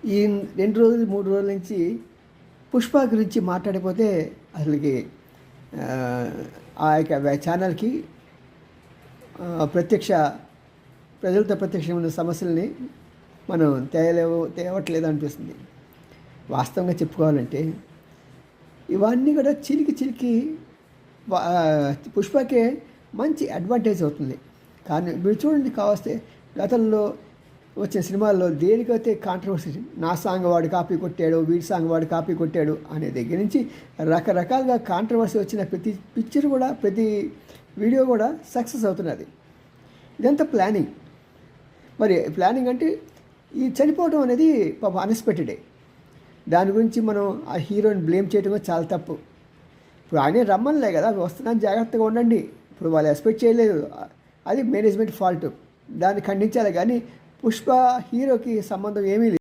ఈ 2 రోజులు 3 రోజుల నుంచి పుష్ప గురించి మాట్లాడిపోతే అసలుకి ఆ యొక్క ఛానల్కి ప్రత్యక్ష ప్రజలతో ప్రత్యక్షమైన ఉన్న సమస్యల్ని మనం తేవట్లేదు అనిపిస్తుంది. వాస్తవంగా చెప్పుకోవాలంటే ఇవన్నీ కూడా చిలికి పుష్పకే మంచి అడ్వాంటేజ్ అవుతుంది. కానీ మీరు చూడండి, కావస్తే గతంలో వచ్చిన సినిమాల్లో దేనికైతే కాంట్రవర్సీ, నా సాంగ్ వాడు కాపీ కొట్టాడు, వీడి సాంగ్ వాడు కాపీ కొట్టాడు అనే దగ్గర నుంచి రకరకాలుగా కాంట్రవర్సీ వచ్చిన ప్రతి పిక్చర్ కూడా, ప్రతి వీడియో కూడా సక్సెస్ అవుతున్నది. ఇదంతా ప్లానింగ్. మరి ప్లానింగ్ అంటే ఈ చనిపోవడం అనేది పాప అన్ఎక్స్పెక్టెడే. దాని గురించి మనం ఆ హీరోని బ్లేమ్ చేయడం చాలా తప్పు. ఇప్పుడు ఆయనే రమ్మనిలే కదా, వస్తున్నాను జాగ్రత్తగా ఉండండి. ఇప్పుడు వాళ్ళు ఎక్స్పెక్ట్ చేయలేదు, అది మేనేజ్మెంట్ ఫాల్ట్. దాన్ని ఖండించాలి. కానీ పుష్ప హీరోకి సంబంధం ఏమీ లేదు.